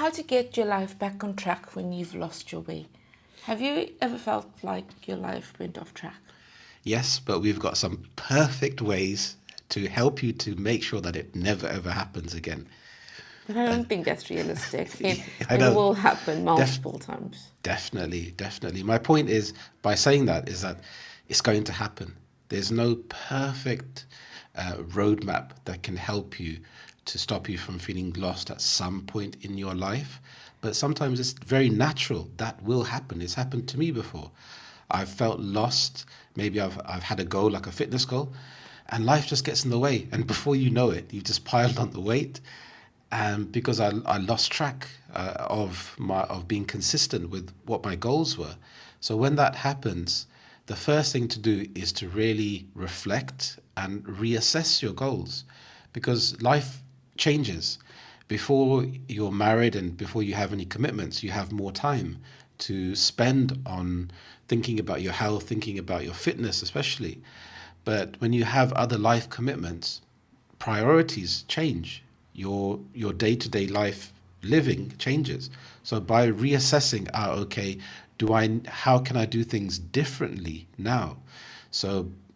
how to get your life back on track when you've lost your way. Have you ever felt like your life went off track? Yes, but we've got some perfect ways to help you to make sure that it never ever happens again. But I Uh, don't think that's realistic. I It know, will happen def- multiple times. definitely, definitely. My point is, by saying that, is that it's going to happen. There's no perfect roadmap that can help you to stop you from feeling lost at some point in your life. But sometimes it's very natural that will happen. It's happened to me before. I've felt lost. Maybe I've had a goal, like a fitness goal, and life just gets in the way. And before you know it, you've just piled on the weight. And because I lost track of being consistent with what my goals were. So when that happens, the first thing to do is to really reflect and reassess your goals, because life changes. Before you're married and before you have any commitments, you have more time to spend on thinking about your health, thinking about your fitness, especially. But when you have other life commitments, priorities change. Your day-to-day life living changes. So by reassessing, okay, do I how can I do things differently now? So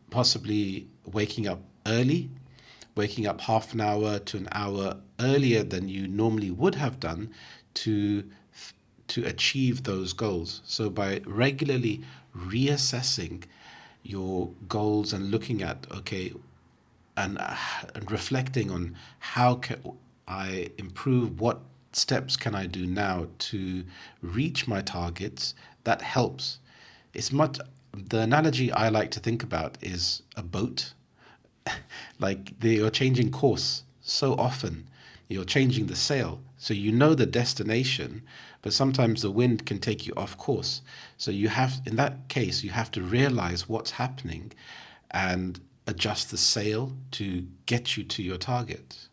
possibly waking up half an hour to an hour earlier than you normally would have done to to achieve those goals. So by regularly reassessing your goals and looking at, okay, and reflecting on how can I improve, what steps can I do now to reach my targets, that helps. It's much The analogy I like to think about is a boat. Like you're changing course so often, you're changing the sail. So you know the destination, but sometimes the wind can take you off course. So in that case, you have to realize what's happening and adjust the sail to get you to your target.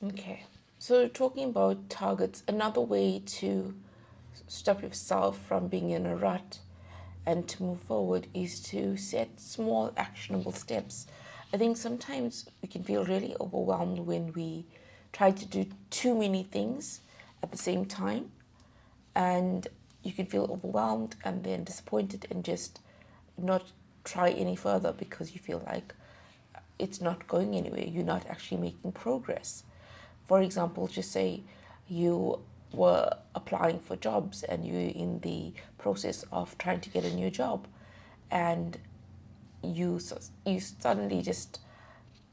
Okay. So, talking about targets, another way to stop yourself from being in a rut and to move forward is to set small actionable steps. I think sometimes we can feel really overwhelmed when we try to do too many things at the same time, and you can feel overwhelmed and then disappointed and just not try any further because you feel like it's not going anywhere. You're not actually making progress. For example, just say you were applying for jobs and you're in the process of trying to get a new job, and you suddenly just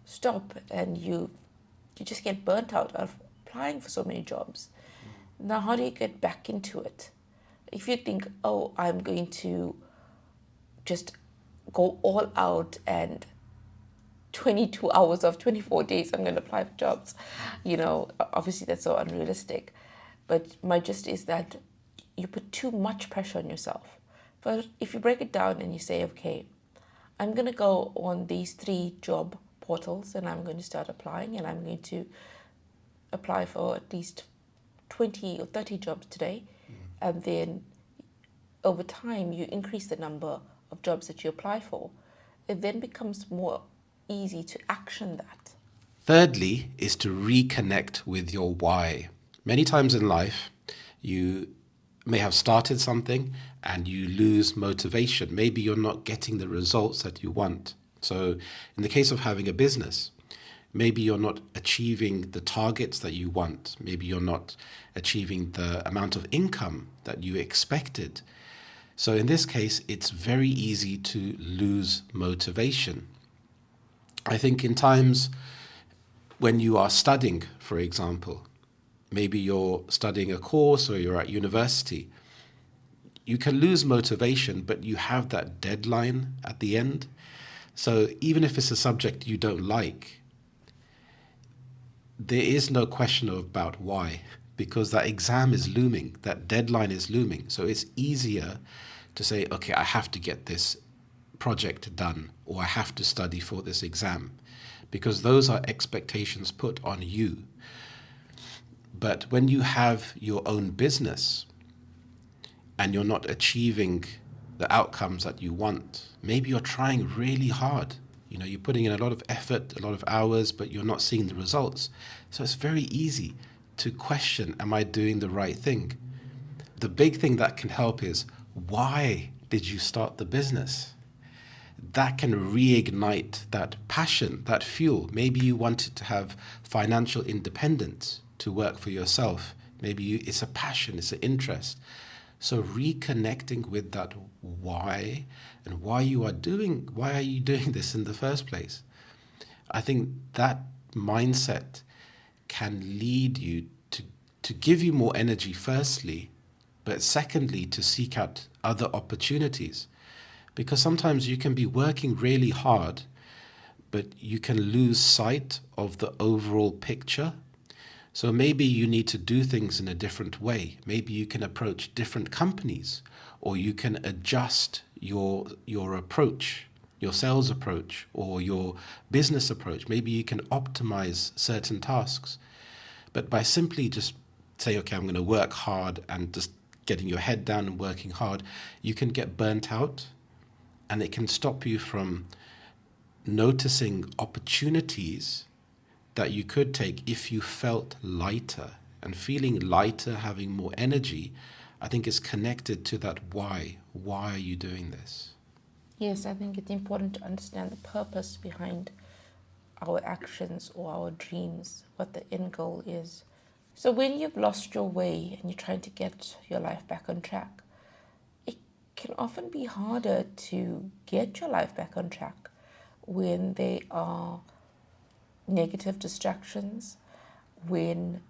stop and you just get burnt out of applying for so many jobs. Now, how do you get back into it? If you think, oh, I'm going to just go all out and 22 hours of 24 days I'm going to apply for jobs, obviously that's so unrealistic. But my gist is that you put too much pressure on yourself. But if you break it down and you say, okay, I'm going to go on these 3 job portals and I'm going to start applying, and I'm going to apply for at least 20 or 30 jobs today. And then over time, you increase the number of jobs that you apply for. It then becomes more easy to action that. Thirdly, is to reconnect with your why. Many times in life, you may have started something and you lose motivation. Maybe you're not getting the results that you want. So, in the case of having a business, maybe you're not achieving the targets that you want. Maybe you're not achieving the amount of income that you expected. So, in this case, it's very easy to lose motivation. I think in times when you are studying, for example, maybe you're studying a course or you're at university, you can lose motivation, but you have that deadline at the end. So even if it's a subject you don't like, there is no question about why, because that exam is looming, that deadline is looming. So it's easier to say, okay, I have to get this project done, or I have to study for this exam, because those are expectations put on you. But when you have your own business and you're not achieving the outcomes that you want, maybe you're trying really hard. You're putting in a lot of effort, a lot of hours, but you're not seeing the results. So it's very easy to question, am I doing the right thing? The big thing that can help is, why did you start the business? That can reignite that passion, that fuel. Maybe you wanted to have financial independence, to work for yourself. Maybe it's a passion, it's an interest. So reconnecting with that why, and why are you doing this in the first place? I think that mindset can lead you to give you more energy, firstly, but secondly, to seek out other opportunities. Because sometimes you can be working really hard, but you can lose sight of the overall picture. So maybe you need to do things in a different way. Maybe you can approach different companies, or you can adjust your approach, your sales approach, or your business approach. Maybe you can optimize certain tasks. But by simply just say, okay, I'm going to work hard, and just getting your head down and working hard, you can get burnt out, and it can stop you from noticing opportunities that you could take if you felt lighter. And feeling lighter, having more energy, I think is connected to that why. Why are you doing this? Yes, I think it's important to understand the purpose behind our actions or our dreams, what the end goal is. So when you've lost your way and you're trying to get your life back on track, it can often be harder to get your life back on track when there are negative distractions, when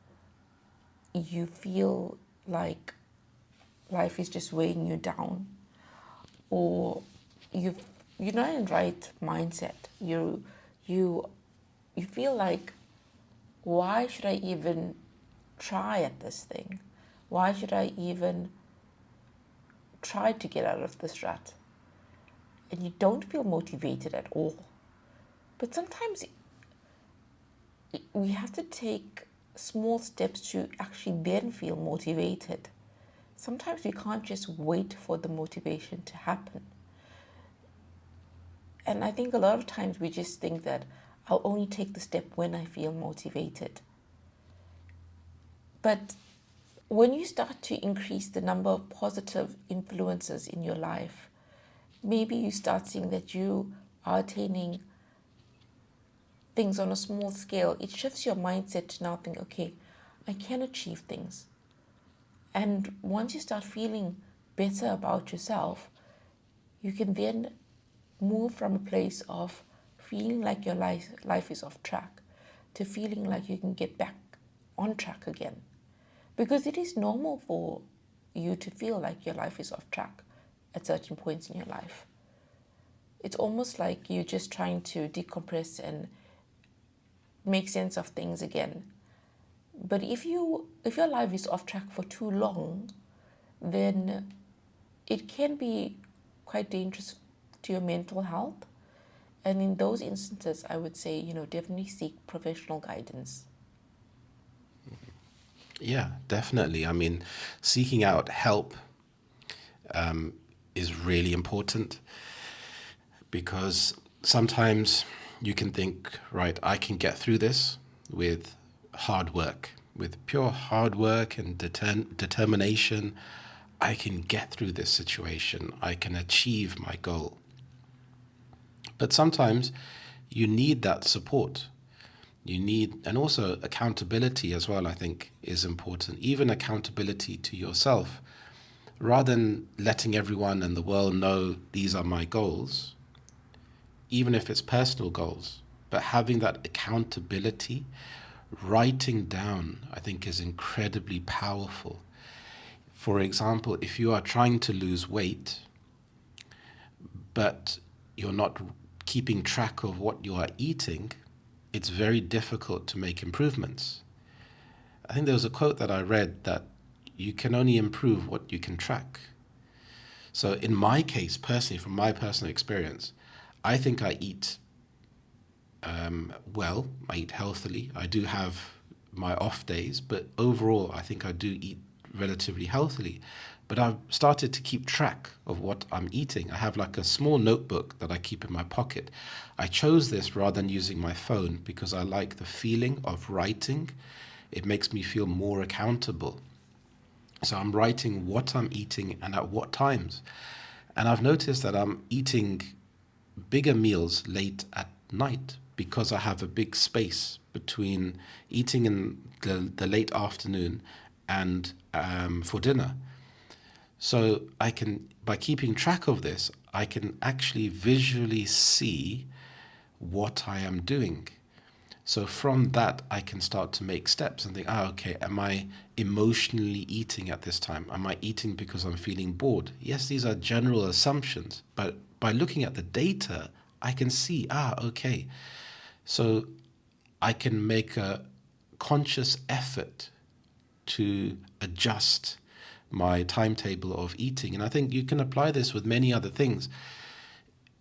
you feel like life is just weighing you down, or you're not in right mindset. You feel like, why should I even try at this thing? Why should I even try to get out of this rut? And you don't feel motivated at all. But sometimes we have to take small steps to actually then feel motivated. Sometimes we can't just wait for the motivation to happen. And I think a lot of times we just think that I'll only take the step when I feel motivated. But when you start to increase the number of positive influences in your life, maybe you start seeing that you are attaining things on a small scale. It shifts your mindset to now think, okay, I can achieve things. And once you start feeling better about yourself, you can then move from a place of feeling like your life is off track to feeling like you can get back on track again. Because it is normal for you to feel like your life is off track at certain points in your life. It's almost like you're just trying to decompress and make sense of things again. But if your life is off track for too long, then it can be quite dangerous to your mental health. And in those instances, I would say, definitely seek professional guidance. Yeah, definitely. I mean, seeking out help is really important, because sometimes you can think, right, I can get through this with hard work, with pure hard work and determination. I can get through this situation. I can achieve my goal. But sometimes you need that support. You need, and also accountability as well, I think, is important. Even accountability to yourself. Rather than letting everyone and the world know these are my goals, even if it's personal goals, but having that accountability, writing down, I think, is incredibly powerful. For example, if you are trying to lose weight, but you're not keeping track of what you are eating, it's very difficult to make improvements. I think there was a quote that I read that you can only improve what you can track. So in my case, personally, from my personal experience, I think I eat well, I eat healthily. I do have my off days, but overall, I think I do eat relatively healthily. But I've started to keep track of what I'm eating. I have like a small notebook that I keep in my pocket. I chose this rather than using my phone because I like the feeling of writing. It makes me feel more accountable. So I'm writing what I'm eating and at what times. And I've noticed that I'm eating bigger meals late at night because I have a big space between eating in the late afternoon and for dinner. So I can, by keeping track of this, I can actually visually see what I am doing. So from that, I can start to make steps and think, okay, am I emotionally eating at this time? Am I eating because I'm feeling bored? Yes, these are general assumptions, but by looking at the data, I can see, okay. So I can make a conscious effort to adjust my timetable of eating. And I think you can apply this with many other things.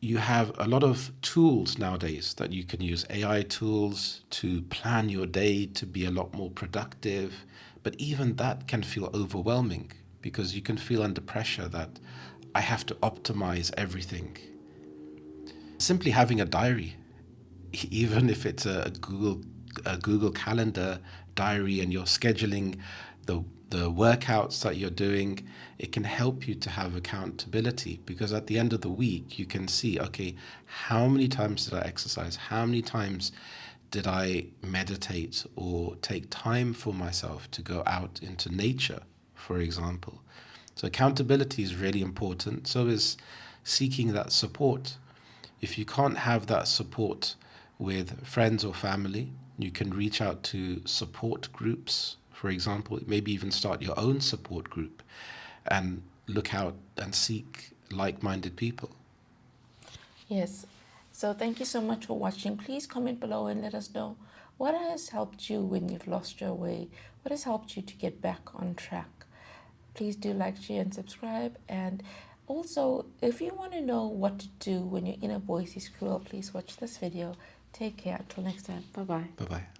You have a lot of tools nowadays that you can use, AI tools to plan your day to be a lot more productive. But even that can feel overwhelming because you can feel under pressure that I have to optimize everything. Simply having a diary, even if it's a Google Calendar diary, and you're scheduling the workouts that you're doing, it can help you to have accountability, because at the end of the week you can see, okay, how many times did I exercise? How many times did I meditate or take time for myself to go out into nature, for example? So accountability is really important. So is seeking that support. If you can't have that support with friends or family, you can reach out to support groups, for example. Maybe even start your own support group and look out and seek like minded people. Yes. So thank you so much for watching. Please comment below and let us know what has helped you when you've lost your way. What has helped you to get back on track? Please do like, share, and subscribe. And also, if you want to know what to do when your inner voice is cruel, please watch this video. Take care. Until next time. Bye bye. Bye bye.